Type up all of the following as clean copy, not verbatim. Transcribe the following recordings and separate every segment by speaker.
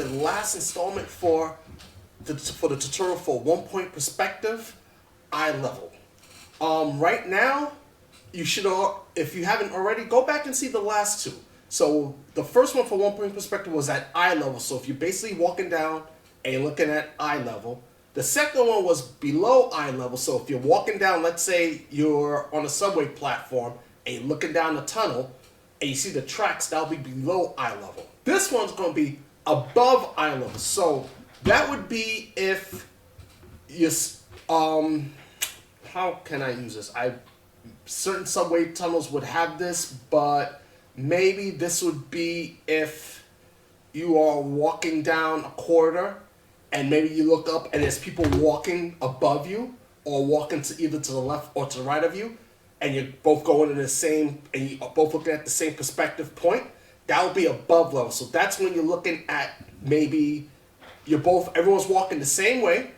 Speaker 1: the last installment for the tutorial for 1-point perspective, eye level. Right now, you should, if you haven't already, go back and see the last two. So the first one for 1-point perspective was at eye level. So if you're basically walking down and looking at eye level. The second one was below eye level. So if you're walking down, let's say you're on a subway platform and you're looking down the tunnel and you see the tracks, that'll be below eye level. This one's going to be above eye level. So that would be if you, how can I use this? Certain subway tunnels would have this, but maybe this would be if you are walking down a corridor and maybe you look up and there's people walking above you or walking to either to the left or to the right of you, and you're both going in the same, and you are both looking at the same perspective point. That would be above level. So that's when you're looking at maybe everyone's walking the same way,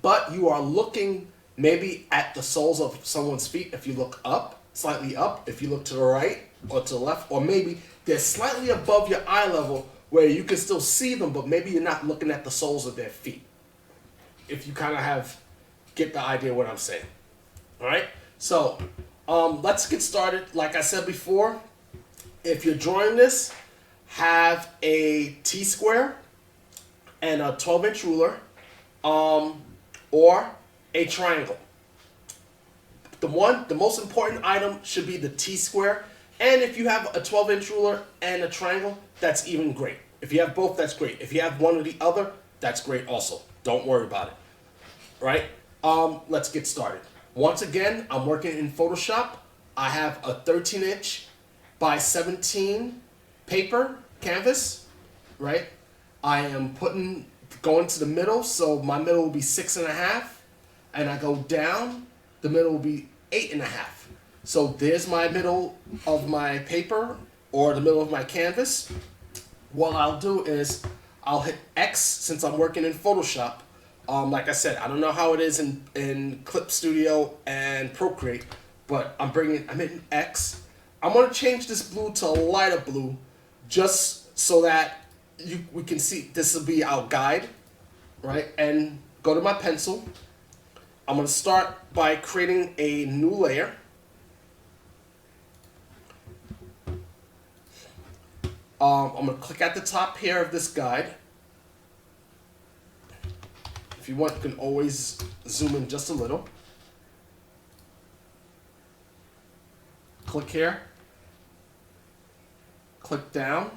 Speaker 1: but you are looking maybe at the soles of someone's feet if you look up, slightly up, if you look to the right or to the left, or maybe they're slightly above your eye level where you can still see them, but maybe you're not looking at the soles of their feet. If you kind of get the idea of what I'm saying. All right? So let's get started. Like I said before, if you're drawing this, have a T-square and a 12-inch ruler, or a triangle. The most important item should be the T-square, and if you have a 12-inch ruler and a triangle, that's even great. If you have both, that's great. If you have one or the other, that's great also. Don't worry about it. Right? Let's get started. Once again, I'm working in Photoshop. I have a 13-inch by 17 paper canvas, right? I am going to the middle, so my middle will be 6.5, and I go down, the middle will be 8.5. So there's my middle of my paper, or the middle of my canvas. What I'll do is I'll hit X since I'm working in Photoshop. Like I said, I don't know how it is in Clip Studio and Procreate, but I'm hitting X. I'm going to change this blue to a lighter blue just so that we can see. This will be our guide, right? And go to my pencil. I'm going to start by creating a new layer. I'm going to click at the top here of this guide. If you want, you can always zoom in just a little. Click here. Click down.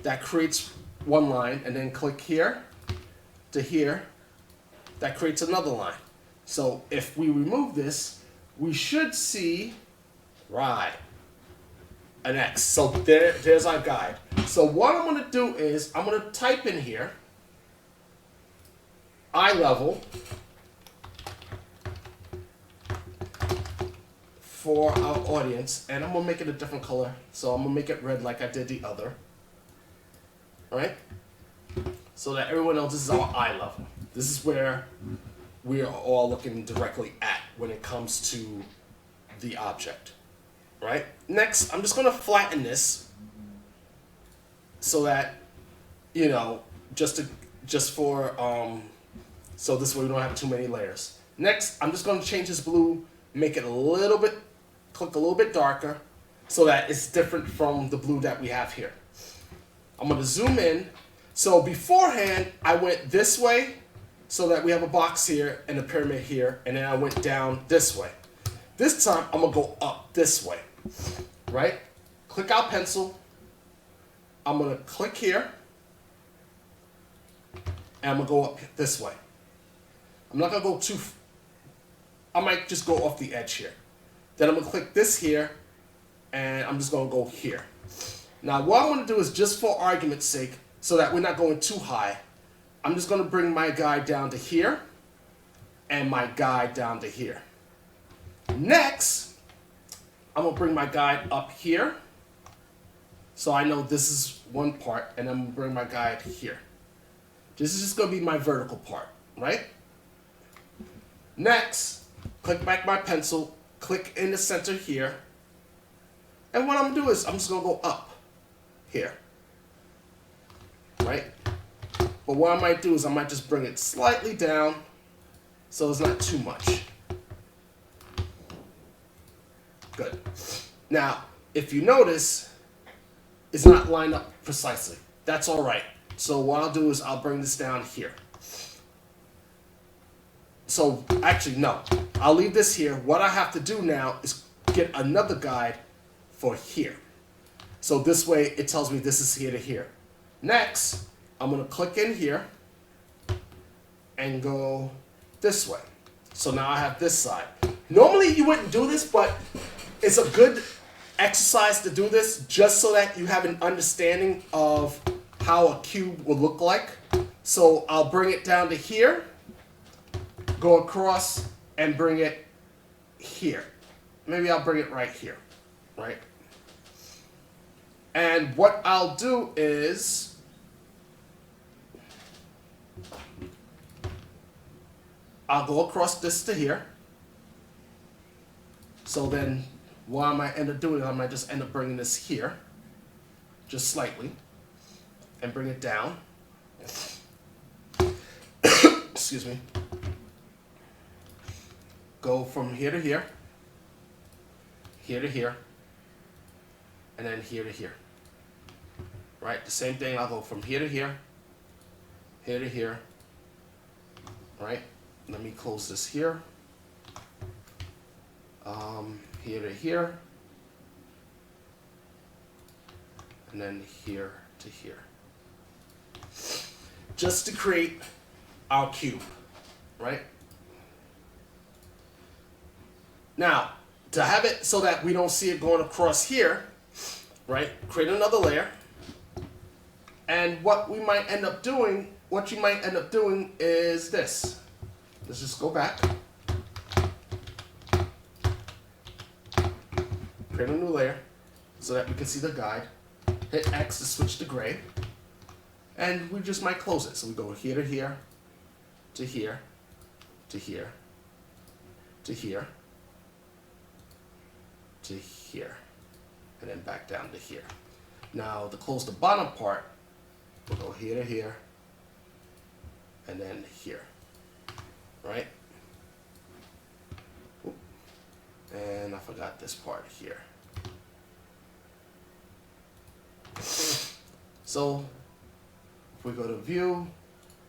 Speaker 1: That creates one line, and then click here to here. That creates another line. So if we remove this, we should see, right, an X. So there's our guide. So what I'm going to do is I'm going to type in here eye level for our audience, and I'm going to make it a different color. So I'm going to make it red like I did the other. All right? So that everyone knows this is our eye level. This is where we are all looking directly at when it comes to the object. Right? Next, I'm just going to flatten this so that, you know, so this way we don't have too many layers. Next, I'm just going to change this blue, make it click a little bit darker so that it's different from the blue that we have here. I'm going to zoom in. So beforehand, I went this way so that we have a box here and a pyramid here, and then I went down this way. This time, I'm going to go up this way, right? Click our pencil. I'm going to click here, and I'm going to go up this way. I'm not going to go I might just go off the edge here. Then I'm going to click this here, and I'm just going to go here. Now, what I'm going to do is, just for argument's sake, so that we're not going too high, I'm just going to bring my guide down to here, and my guide down to here. Next, I'm going to bring my guide up here, so I know this is one part, and I'm going to bring my guide here. This is just going to be my vertical part, right? Next, click back my pencil, click in the center here, and what I'm going to do is I'm just going to go up here, right? But what I might do is I might just bring it slightly down so it's not too much. Good. Now, if you notice, it's not lined up precisely. That's all right. So what I'll do is I'll bring this down here. So actually, no. I'll leave this here. What I have to do now is get another guide for here. So this way it tells me this is here to here. Next, I'm going to click in here and go this way. So now I have this side. Normally you wouldn't do this, but it's a good exercise to do this just so that you have an understanding of how a cube will look like. So I'll bring it down to here, go across, and bring it here. Maybe I'll bring it right here, right? And what I'll do is I'll go across this to here. So then what I might end up doing, I might just end up bringing this here, just slightly, and bring it down. Excuse me. Go from here to here, here to here, and then here to here. Right? The same thing, I'll go from here to here, here to here. Right? Let me close this here. Here to here, and then here to here. Just to create our cube, right? Now, to have it so that we don't see it going across here, right? Create another layer. And what you might end up doing is this. Let's just go back. Create a new layer so that we can see the guide. Hit X to switch to gray. And we just might close it. So we go here to here, to here, to here, to here, to here, and then back down to here. Now to close the bottom part, we'll go here to here, and then here, right? Oop. And I forgot this part here. So if we go to view,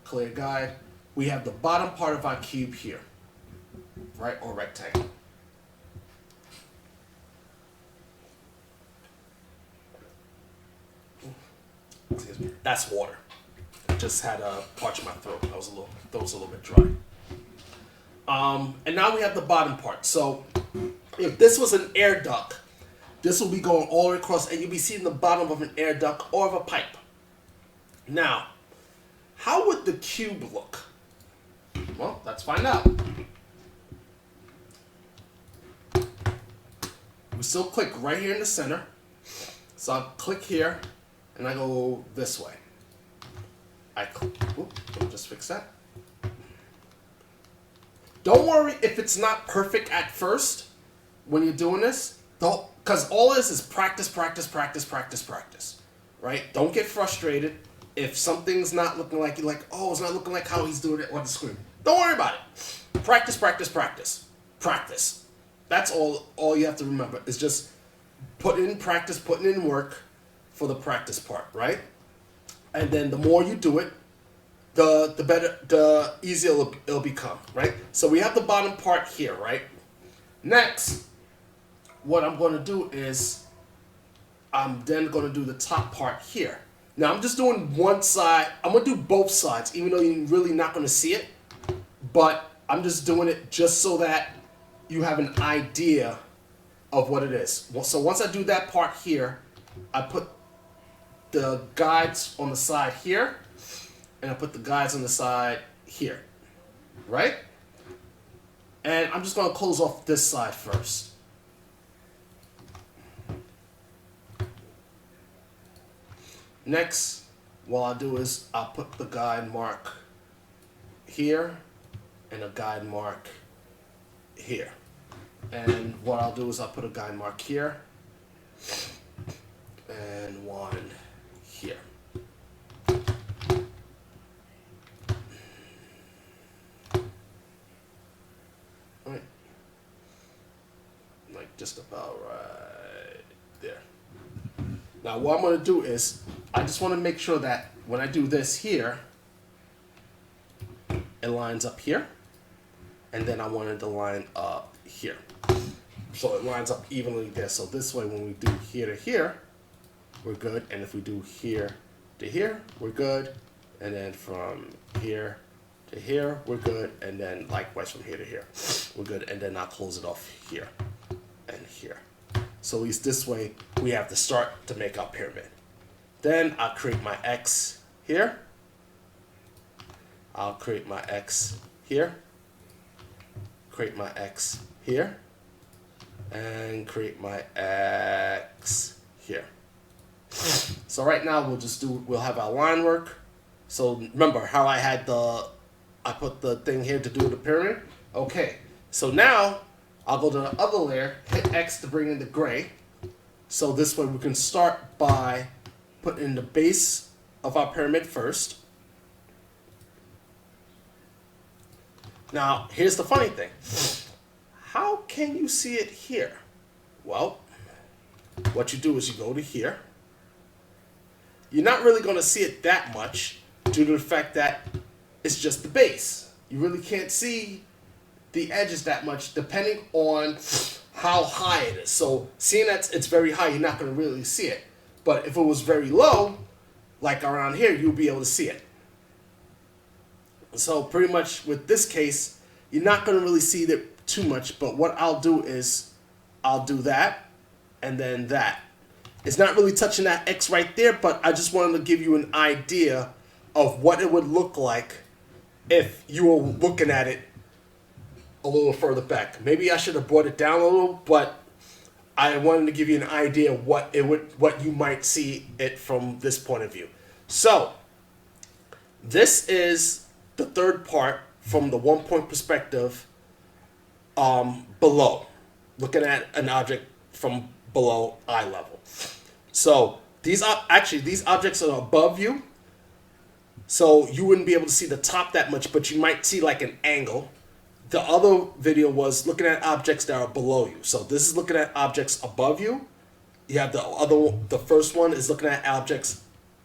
Speaker 1: clear guide, we have the bottom part of our cube here, right, or rectangle. Excuse me. That's water. I just had a parch in my throat. Throat was a little bit dry. And now we have the bottom part. So if this was an air duct, this will be going all the way across, and you'll be seeing the bottom of an air duct or of a pipe. Now, how would the cube look? Well, let's find out. We still click right here in the center. So I'll click here, and I go this way. Let me just fix that. Don't worry if it's not perfect at first when you're doing this. Because all this is practice, practice, practice, practice, practice. Right? Don't get frustrated if something's not looking like you're like, oh, it's not looking like how he's doing it on the screen. Don't worry about it. Practice, practice, practice. Practice. That's all you have to remember is just putting in practice, putting in work for the practice part, right? And then the more you do it, the better, the easier it'll become, right? So we have the bottom part here, right? Next, what I'm going to do is I'm then going to do the top part here. Now I'm just doing one side. I'm going to do both sides, even though you're really not going to see it. But I'm just doing it just so that you have an idea of what it is. So once I do that part here, I put the guides on the side here, and I put the guides on the side here, right? And I'm just going to close off this side first. Next, what I'll do is I'll put the guide mark here and a guide mark here. And what I'll do is I'll put a guide mark here and one here. just about right there. Now what I'm going to do is, I just want to make sure that when I do this here, it lines up here, and then I wanted to line up here. So it lines up evenly there. So this way when we do here to here, we're good. And if we do here to here, we're good. And then from here to here, we're good. And then likewise from here to here, we're good. And then I'll close it off here and here. So at least this way we have the start to make our pyramid. Then I'll create my X here. I'll create my X here. Create my X here. And create my X here. So right now we'll have our line work. So remember how I put the thing here to do the pyramid? Okay, so now I'll go to the other layer, hit X to bring in the gray. So this way we can start by putting in the base of our pyramid first. Now, here's the funny thing. How can you see it here? Well, what you do is you go to here. You're not really going to see it that much due to the fact that it's just the base. You really can't see the edges that much depending on how high it is. So seeing that it's very high, you're not going to really see it. But if it was very low, like around here, you'll be able to see it. So pretty much with this case, you're not going to really see it too much, but what I'll do is I'll do that and then that. It's not really touching that X right there, but I just wanted to give you an idea of what it would look like if you were looking at it a little further back. Maybe I should have brought it down a little, but I wanted to give you an idea of what you might see it from this point of view. So this is the third part from the 1 point perspective below, looking at an object from below eye level. So these objects are above you, so you wouldn't be able to see the top that much, but you might see like an angle. The other video was looking at objects that are below you. So this is looking at objects above you. You have the first one is looking at objects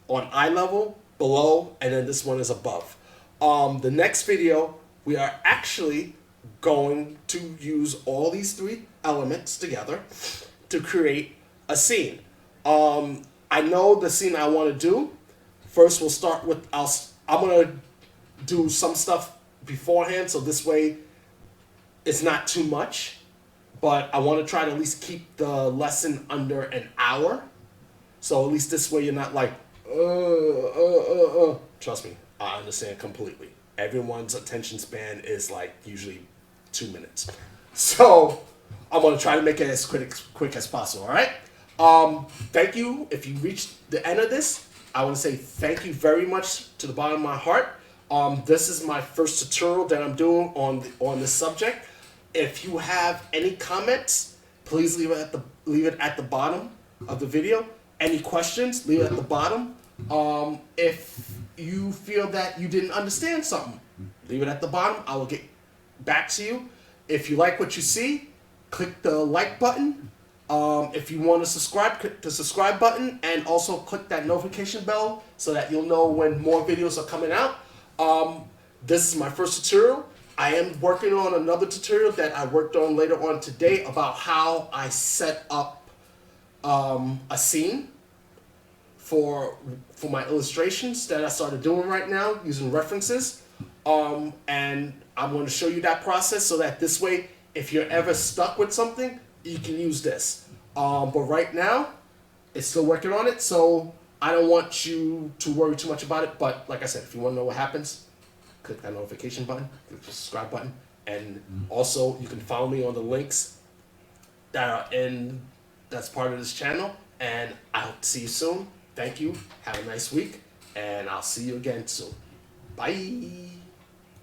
Speaker 1: on eye level, below, and then this one is above. The next video, we are actually going to use all these three elements together to create a scene. I know the scene I want to do. First, we'll start with, I'm going to do some stuff beforehand, so this way it's not too much. But I want to try to at least keep the lesson under an hour. So at least this way you're not like, Trust me, I understand completely. Everyone's attention span is like usually 2 minutes. So I'm going to try to make it as quick as possible, all right? Thank you. If you reached the end of this, I want to say thank you very much to the bottom of my heart. This is my first tutorial that I'm doing on this subject. If you have any comments, please leave it at the bottom of the video. Any questions, leave it at the bottom. If you feel that you didn't understand something, leave it at the bottom. I will get back to you. If you like what you see, click the like button. If you want to subscribe, click the subscribe button, and also click that notification bell so that you'll know when more videos are coming out. This is my first tutorial. I am working on another tutorial that I worked on later on today about how I set up a scene for my illustrations that I started doing right now using references. And I'm going to show you that process so that this way, if you're ever stuck with something, you can use this. But right now, it's still working on it, so I don't want you to worry too much about it. But like I said, if you want to know what happens, click that notification button, click the subscribe button, and also you can follow me on the links that are that's part of this channel. And I hope to see you soon. Thank you. Have a nice week, and I'll see you again soon. Bye.